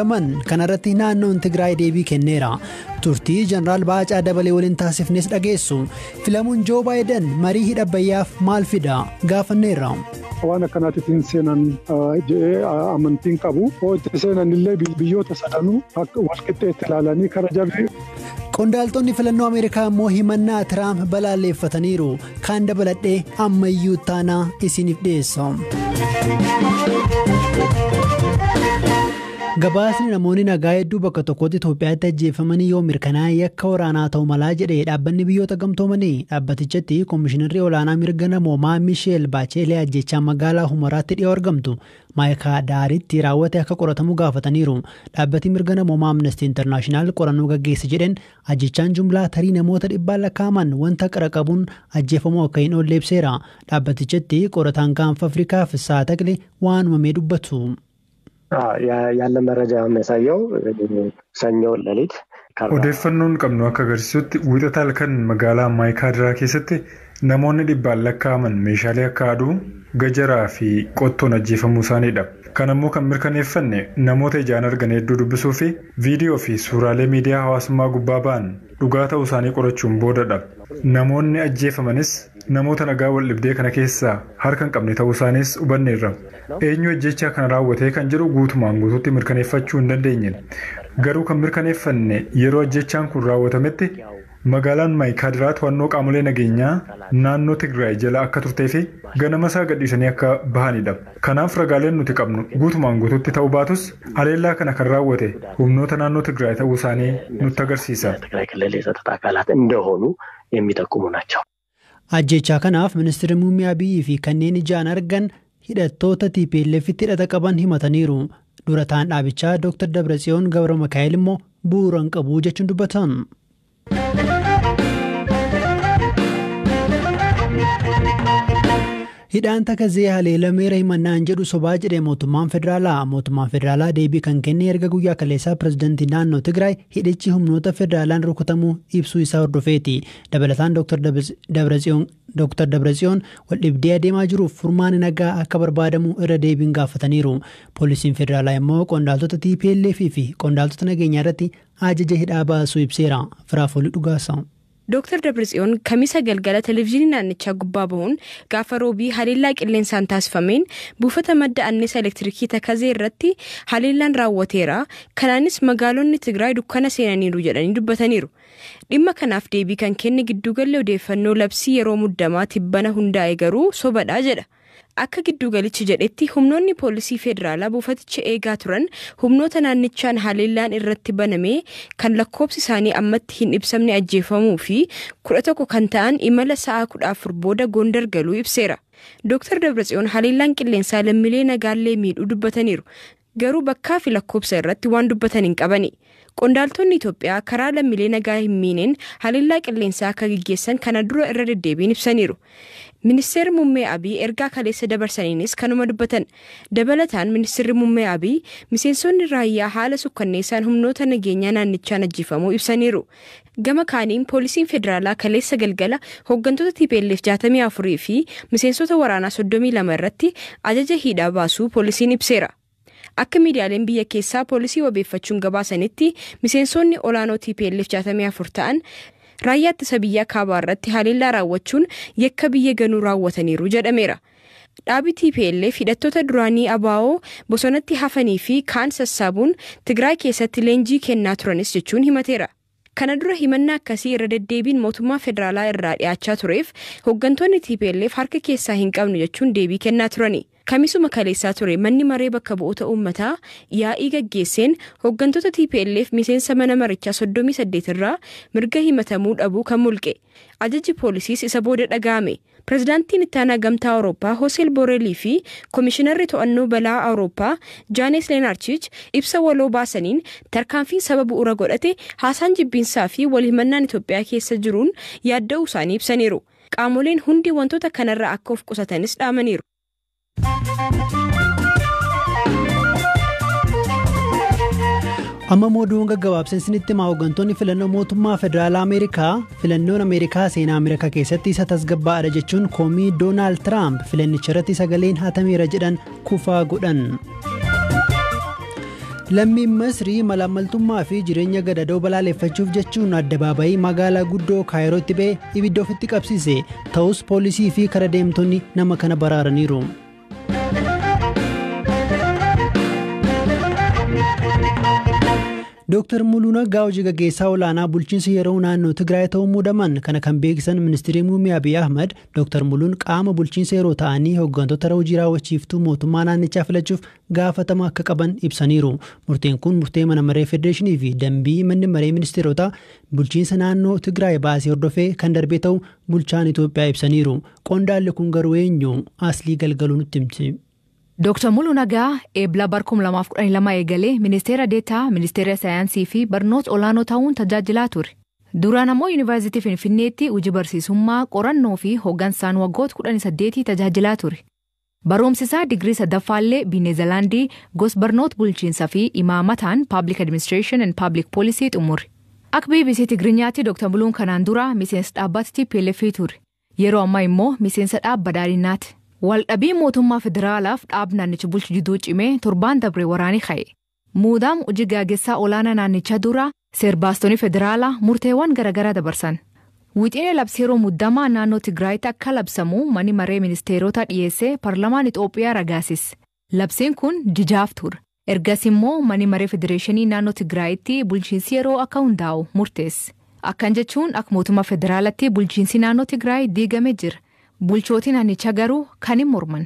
filaman kanarratti naannoon Tigraay deebii kenneera. Turtii Jeneraal Baacaa Dabalee waliin taasifnes dhageessu. Filamuun Joo Baayiden marii hidha Abbayyaaf maal fida gaafanneerra. Waan akkanaatiitiin seenan amantiin qabu. Itti seenan illee biyyoota sadanuu walqixxeetti ilaalanii kara jabii. Qondaaltonni filannoo Ameerikaa immoo himannaa Tiraamp balaaleffataniiru. Kaan dabaladhee ammayyuu taanaa isiniif dhiyeessa. Gabaasni namoonni nagaa hedduu bakka tokkotti Itoophiyaatti ajjeefamanii yoo mirkanaa'e akka waraanaa ta'u malaa jedhee dhaabbanni biyyoota gamtoomanii dhaabbatichatti koomishinarri olaanaa mirga namoomaa Miisheel Baacheelee ajjechaa magaalaa Humaraatti dhiyoo argamtu Maayikaadaaritti raawwate akka qoratamu gaafataniiru. Dhaabbati mirga namoomaa Amnesty International qorannoo gaggeesse jedhan ajjechaan jumlaa tarii namoota 100 lakkaa'aman wanta qara qabuun ajjeefamuu akka hin oolle ibseera. Dhaabbatichatti qorataan gaanfa Afrikaa Fissaa Taqlee waan uumamee dubbatu. ያለ መረጃ የሚያሳየው ሰኞ ሌሊት odeeffannoon qabnu akka agarsiisutti wiixata halkan magaalaa Maayikaadiraa keessatti namoonni 100 lakkaa'aman meeshaalee akka aduu gajaraa fi qottoon ajjeefamuu isaaniidha. Kan ammoo kan mirkaneeffanne namoota ijaan argan hedduu dubbisuu fi viidiyoo fi suuraalee miidiyaa hawaasummaa gubbaa ba'an dhugaa ta'uu isaanii qorachuun boodadha. Namoonni ajjeefamanis namoota nagaa wal dhibdee kana keessaa harka hin qabne ta'uu isaaniis hubanneerra. Eenyu ajjechaa kana raawwatee kan jedhu guutumaan guutuutti mirkaneeffachuu hin dandeenye. Garuu kan mirkaneeffanne yeroo ajjechaan kun raawwatametti magaalaan Maayikaadiraa to'annoo qaamolee nageenyaa naannoo Tigraay jala akka turtee fi ganama isaa gadhiisanii akka bahanidha. Kanaaf ragaaleen nuti qabnu guutumaan guutuutti ta'uu baatus haleellaa kana kan raawwate humnoota naannoo Tigraay ta'uu isaanii nutti agarsiisa. Ajjechaa kanaaf ministeerri muummee Abiyyi fi kanneen ijaan argan hidhattoota TPLFitti hidhata qaban himataniiru. Durataan dhaabichaa Dr. Dabratsiyoon Gabra Mikaa'el immoo bu'uura hin qabu jechuun dubbatan. Hidhaan takazee haleelameera himannaan jedhu sobaa jedhee mootummaan federaalaa deebii kan kenne erga guyyaa kaleessaa pirezidantii naannoo Tigraay hidhichi humnoota federaalaan rukutamuu ibsuu isaa hordofeeti. Dabalataan Dr. Dabratsiyoon wal dhibdee adeemaa jiruuf furmaanni nagaa akka barbaadamu irra deebiin gaafataniiru. Poolisiin federaalaa immoo qondaaltota TPLF fi qondaaltota nageenyaa irratti ajaja hidhaa baasuu ibseera. Firaafolii dhugaasa. Dr. Dabratsiyoon kamisa galgala televezyiinii naannichaa gubbaa bahuun gaafa roobii haleellaa qilleensaan taasifameen buufata madda annisaa elektirikii takazee irratti haleellaan raawwateera. Kanaanis magaalonni Tigraay dukkana seenaniiru jedhanii dubbataniiru. Dhimma kanaaf deebii kan kenne gidduugalli odeeffannoo labsii yeroo muddamaa tibbana hundaa'e garuu sobadhaa jedha. Akka giddugalichi jedhetti humnoonni poolisii federaalaa buufaticha eegaa turan humnoota naannichaan haleellaan irratti banamee kan lakkoobsi isaanii ammatti hin ibsamne ajjeefamuu fi 11 kan ta'an imala sa'a 14 booda Gondar galuu ibseera. Dr. Dabratsiyoon haleellaan qilleensaa lammiilee nagaallee miidhuu dubbataniiru. Garuu bakkaa fi lakkoobsa irratti waan dubbatan hin qabani. Qondaaltonni Itoophiyaa karaa lammiilee nagaa hin miineen haleellaa qilleensaa akka gaggeessan kana dura irra deddeebiin ibsaniiru. Ministeerri muummee Abiy ergaa kaleessa dabarsaniinis kanuma dubbatan. Dabalataan ministeerri muummee Abiy miseensonni raayyaa haala sukkanneessaan humnoota nageenyaa naannichaan ajjeefamuu ibsaniiru. Gama kaaniin poolisiin federaalaa kaleessa galgala hooggantoota TPLF 64 fi miseensota waraanaa 32 irratti ajaja hidhaa baasuu poolisiin ibseera. Akka miidiyaaleen biyya keessaa poolisii wabeeffachuun gabaasanitti miseensonni olaanoo TPLF 64 ta'an raayyaa ittisa biyyaa kaabaa irratti haleellaa raawwachuun yakka biyya ganuu raawwataniiru jedhameera. Dhaabi TPLF hidhattoota duraanii ABO bosonatti hafanii fi kaan sassaabuun Tigraay keessatti leenjii kennaa turanis jechuun himateera. Kana dura himannaa akkasii irra deddeebiin mootummaa federaalaa irraa dhiyaachaa tureef hooggantoonni TPLF harka keessaa hin qabnu jechuun deebii kennaa turani. Kamisuma kaleessaa ture manni maree bakka bu'oota uummataa yaa'ii gaggeesseen hooggantoota TPLF miseensa mana marichaa 38 irraa mirga himatamuu dhabuu kan mulqe. Ajajji poolisiis isa booda dhaga'ame. Pirezidaantiin itti aanaa gamtaa Awurooppaa Hoseel Boorelii fi Koomishinarri to'annoo balaa Awurooppaa Jaanes Leenaarchich ibsa waloo baasaniin tarkaanfiin saba bu'uura godhate haasaan jibbiinsaa fi walhimannaan Itoophiyaa keessa jiruun yaadda'uu isaanii ibsaniiru. Qaamoleen hundi wantoota kanarraa akka of qusatanis dhaamaniiru. Amma mooduun gaggabaabseen sinitti himaa hooggantoonni filannoo mootummaa federaalaa Ameerikaa filannoon Ameerikaa seenaa Ameerikaa keessatti isa tasgabbaa'aadha jechuun koomii Doonaald Tiraamp filannicha irratti sagaleen hatameera jedhan kufaa godhan. Lammiin Masrii malaamaltummaa fi jireenya gadadoo balaaleffachuuf jechuun addabaabayii magaalaa guddoo Kaayirootti ba'ee ibidda ofitti qabsiise. Ta'us poolisii fi kara deemtonni nama kana baraaraniiru. Dr. Muluu Naggaa hojii gaggeessaa olaanaa bulchiinsa yeroo naannoo Tigraay ta'uu muudaman kana kan beeksisan ministeerri muummee Abiy Ahmad Dr. Muluun qaama bulchiinsa yeroo ta'anii hooggantoota hojii raawwachiiftuu mootummaa naannichaa filachuuf gaafatama akka qaban ibsaniiru. Murteen kun murtee mana maree federeeshinii fi dambii manni maree ministeerotaa bulchiinsa naannoo Tigraay baasee hordofee kan darbee ta'uu bulchaan Itoophiyaa ibsaniiru. Qondaalli kun garuu eenyu? Aslii Galgaluu nutti himti. Dr. Muluu Naggaa eebla barkum 2012 eegalee ministeera deetaa ministeera saayinsii fi barnoota olaanoo ta'uun tajaajilaa ture. Duraan ammoo Yuunivarsiitii Finfinneetti hojii barsiisummaa qorannoo fi hooggansaan waggoota 18 tajaajilaa ture. Barumsisaa digirii sadaffaallee Neezerlaandii gosa barnoota bulchiinsaa fi imaamataan Public Administration and Public Policy xumure. Akka BBC Tigiriinyaatti Dr. Muluun kanaan dura miseensa dhaabbata TPLF ture. Yeroo ammaa immoo miseensa dhaabbata badhaadhinaati. Waldhabii mootummaa federaalaaf dhaabni naannicha bulchu jidduu cimee torbaan dabree waraanii ka'e. Muudaam hojii gaggeessaa olaanaa naannichaa dura seerbaastonni federaalaa murteewwan garaagaraa dabarsan. Wixinee labsii yeroo muddamaa naannoo Tigraayitti akka labsamu manni maree ministeerota dhiyeessee paarlamaan Itoophiyaa ragaasis. Labsiin kun jijaaf ture. Ergas immoo manni maree federeeshinii naannoo Tigraayitti bulchiinsi yeroo akka hundaa'u murteesse. Akkan jechuun akka mootummaa federaalaatti bulchiinsi naannoo Tigraay diigamee jira. Bulchootiin naannichaa garuu kan hin morman.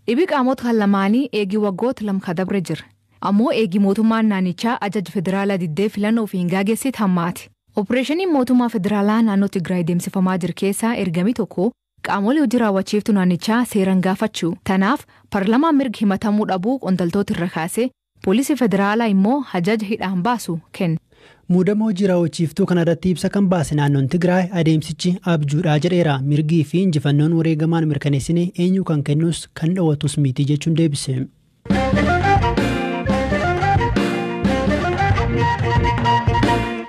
Dhibi qaamota kan lamaanii eegii waggoota lama dabre jira. Ammoo eegii mootummaan naannichaa ajaja federaalaa diddee filannoo fi hin gaggeessite hammaati. Opereeshiniin mootummaa federaalaa naannoo Tigraay deemsifamaa jiru keessaa ergamii tokko qaamolee hojii raawwachiiftuu naannichaa seeraan gaafachuu. Tanaaf paarlamaan mirga himatamuu dhabuu qondaaltota irra kaasee poolisii federaalaa immoo ajaja hidhaan baasu kenne. Muudama hojii raawwachiiftuu kanarratti ibsa kan baase naannoon Tigraay adeemsichi abjuudhaa jedheera. Mirgii fi injifannoon wareegamaan mirkaneessine eenyu kan kennus kan dhawwatus miti jechuun deebise.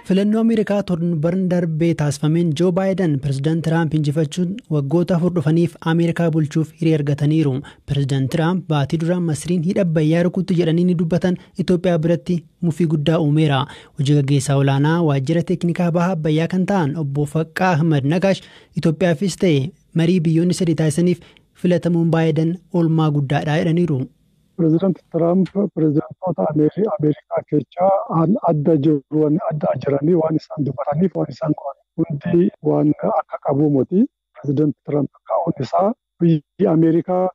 Filannoo Ameerikaa torban darbee taasifameen Joo Baayiden pirezidaant Tiraamp injifachuun waggoota 4 dhufaniif Ameerikaa bulchuuf hiree argataniiru. Pirezidaant Tiraamp baatii duraan Masriin hidha Abbayyaa rukutti jedhanii ni dubbatan Itoophiyaa biratti mufii guddaa uumeera. Hojii gaggeessaa olaanaa waajjira teeknikaa baha Abbayyaa kan ta'an obbo Faqqaa Ahmad Nagaash Itoophiyaafis ta'e marii biyyoonni sadii taasisaniif filatamuun Baayiden oolmaa guddaadha jedhaniiru. Pireezidaant Tiraamp pireezidaantoota Ameerikaa keessaa adda jiranii waan isaan dubbataniif waan isaan hundi waan akka qabu miti. Pireezidaant Tiraamp ka'uun isaa biyyi Ameerikaa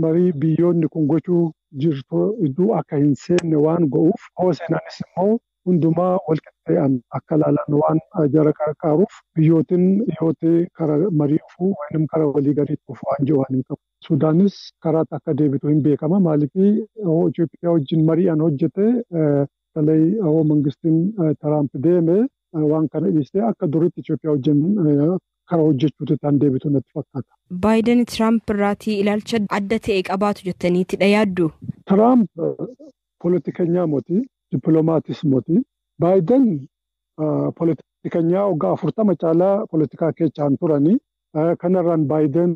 marii biyyoonni kun gochuu jirtu iddoo akka hin seenne waan go'uuf hoo seenanis immoo hundumaa walqixxee'an akka laalan waan jara qarqaaruuf biyyootiin dhiyootee kara marii dhufuu yookiin kara walii galii dhufuu waan jiru waan hin qabu. Sudaanis karaatti akka deebitu hin beekama. Maaliif Itoophiyaa wajjin mari'an hojjete talay mangistiin Tiraamp deeme waan kana dhiistee akka duriitti Itoophiyaa wajjin kara hojjechuutti kan deebitu natti fakkaata. Baayiden Tiraamp irraatii ilaalcha adda ta'e qabaatu jettaniitti yaaddu? Tiraamp poolitikanyaa moti, dippiloomaatiis moti. Baayiden poolitikanyaa waggaa 40 caalaa poolitikaa keessaan turanii. Kanarraan Baayiden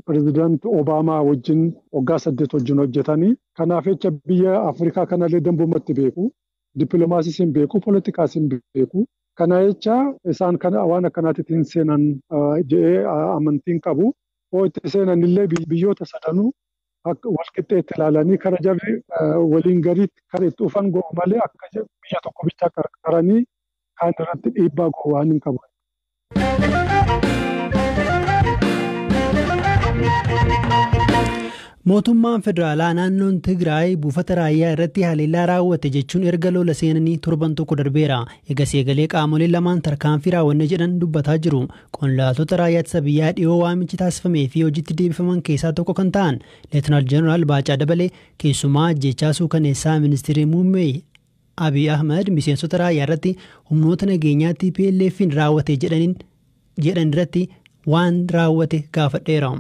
pireezidaant Obaamaa wajjin waggaa 8 wajjin hojjetanii. Kanaaf jecha biyya Afrikaa kanallee dambumatti beeku. Dippiloomaasiis hin beeku, poolitikaas hin beeku. Kana jecha isaan kana waan akkanaatti hin seenan jedhee amantiin qabu. Hoo itti seenan illee biyyoota sadanuu walqixxeetti ilaalanii kara jarri waliin gariitti kan itti dhufan go'u malee akka biyya tokko bichaa qarqaranii kaan irratti dhiibbaa go'u waan hin qabu. Mootummaan federaalaa naannoon Tigraay buufata raayyaa irratti haleellaa raawwate jechuun erga lola seenanii torban tokko darbeera. Egas eegalee qaamoleen lamaan tarkaanfii raawwanne jedhan dubbataa jiru. Qondaaltota raayyaa ittisa biyyaa dhiyoo waamichi taasifamee fi hojiitti deebifaman keessaa tokko kan ta'an Leetinaal Jeneraal Baacaa Dabalee keessumaa ajjechaa suukaneessaa ministeerri muummee Abiy Ahmad miseensota raayyaa irratti humnoota nageenyaa TPLF'n raawwate jedhan irratti waan raawwate gaafadheera.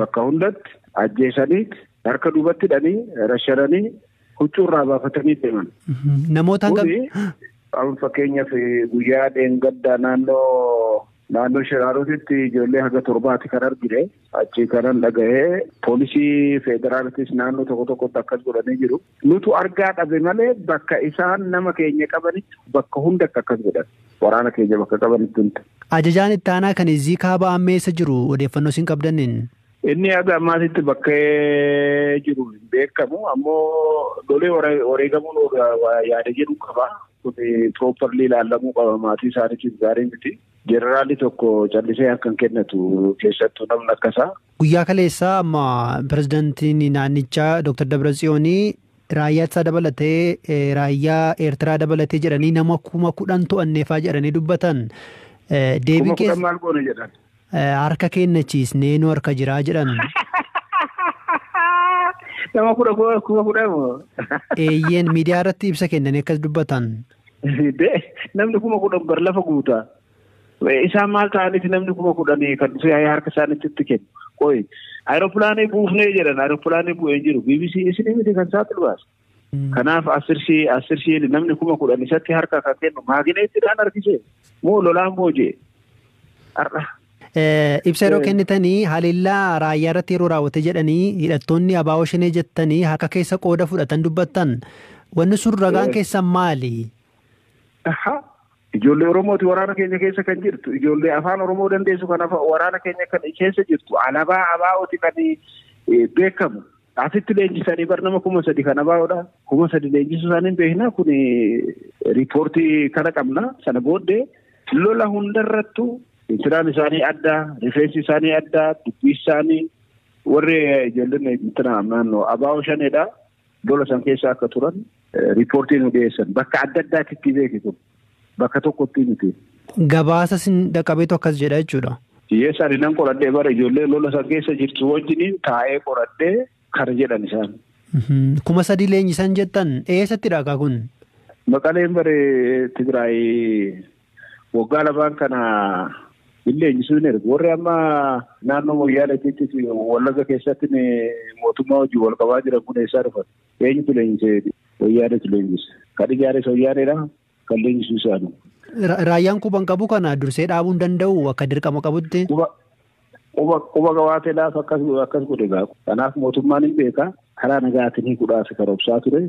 Bakka hundatti ajjeesanii harka duubatti hidhanii rashananii huccuurraa baafatanii deeman. Namoota fakkeenyaaf guyyaa dheengaddaa naannoo naannoo Shiraarotitti ijoollee haga 7 kan argine achi kanan dhagahee poolisii federaalitis naannoo tokkotti akkas godhanii jiru. Nutu argaa dhabe malee bakka isaan nama keenya qabanitti bakka hunda akkas godhan. Waraana keenya bakka qabanitti hunda. Ajajaan itti aanaa kan Izii Kaabaa ammeessa jiru odeeffannoo isin qabdaniin. Inni haga ammaatitti bakka jiru hin beekamu ammoo lolee wareegamuun yaada jedhu qaba. Kun properly ilaalamuu qaba maatii isaaniitiif gaarii miti. Jeneraalli tokko callisee akka hin kennatu keessattuu namni akkasaa. Guyyaa kaleessaa amma pirezidaantiin naannichaa Dr. Dabratsiyoon raayyaa isaa dabalatee raayyaa Eertiraa dabalatee jedhanii nama 10,000 to'anneefaa jedhanii dubbatan. Deebii keessa maal goone jedhan? Harka kennachiisnee nu harka jiraa jedhan. Nama 10,000 moo? Eeyyeen miidiyaa irratti ibsa kennanii akkas dubbatan. Namni 10,000 bar lafa guutaa. Isaan maal ta'aniif namni 10,000 kan dhufee harka isaanitti kennu. Qoy aeroplaanii buufnee jedhan aeroplaanii bu'ee jiru. BBC isin miti kan saaxilu baasa. Kanaaf asirshii namni 10,000 isatti harka kan kennu maagineettiidhaan harkisee moo lolaan boojee har'a. Ibsa yeroo kennitanii haleellaa raayyaa irratti yeroo raawwate jedhanii hidhattoonni abaa'oo shanee jettanii harka keessa qooda fudhatan dubbattan. Wanni sun ragaan keessan maali? Ijoollee Oromooti waraana keenya keessa kan jirtu. Ijoollee afaan Oromoo dandeessu kan waraana keenya kan keessa jirtu. Alaabaa abaa'ooti kan beekamu. Asitti leenjisanii bar nama 3,000 kan abaa'oodha. 3,000 leenjisuu isaanii beekna. Kun riipoortii kana qabna. Sana booddee lola hundarrattu intiraan isaanii adda, rifeensi isaanii adda, dubbii isaanii warri ijoolleen naannoo abaa'oo shaneedha. Lola san keessa akka turan riipoortii nu dhiyeessan. Bakka adda addaatti beekitu. Bakka tokkotti miti. Gabaasa sin dhaqabeetu akkas jedha jechuudha. Yeessaan nan qoradhee bara ijoollee lola san keessa jirtu wajjiniin taa'ee qoradhee kana jedhan isaan. 3,000 leenjisan jettan eessatti dhaqaa kun? Maqaleen bare Tigraay waggaa lamaan kana hin leenjisuu hin ergu. Warri amma naannoo Moyyaaleetiitti Wallaga keessatti mootummaa hojii wal qabaa jiran kun eessaa dhufan? Eenyutu leenjisee Moyyaaleetu leenjise? Kan ijaares Moyyaaledha. Kan leenjisuu isaanii. Raayyaan quban qabu kana dursee dhaabuu hin danda'u akka dirqama qabutti. Quba qabaateedhaaf akkas godhe gaafa. Kanaaf mootummaan hin beeka karaa nagaatiin kudhaaf karoorsaa ture.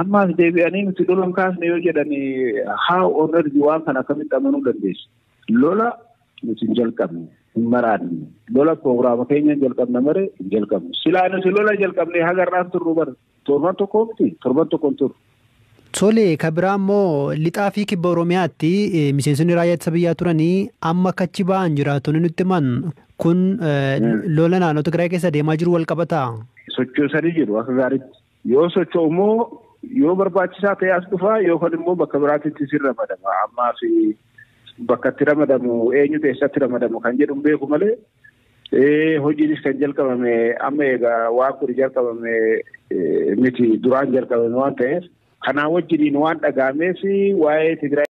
Ammaas deebi'anii nuti lolan kaasne yoo jedhanii haa onerji waan kana akkamitti amanuu dandeessu. Lola nuti hin jalqabne hin maraanne. Lola proogiraama keenya hin jalqabne malee hin jalqabne. Silaa nuti lola jalqabnee hagarraan turru bara. Torban tokko miti torban tokkoon turru. Tole kabiraa immoo lixaa fi kibba Oromiyaatti miseensonni raayyaa ittisa biyyaa turanii amma kachi ba'an jiraatonni nutti himan kun lola naannoo Tigraay keessa deemaa jiru wal qabataa? Sochoosanii jiru akka gaariitti. Yoo socho'u immoo yoo barbaachisaa ta'e as dhufaa yookaan immoo bakka biraatti sin ramadama. Ammaa fi bakka itti ramadamu eenyutu eessatti ramadamu kan jedhu beeku malee hojiinis kan jalqabame amma egaa waan kun jalqabame miti duraan jalqabame waan ta'eef. Kanaa wajjiniin waan dhaga'ameef waa'ee Tigraay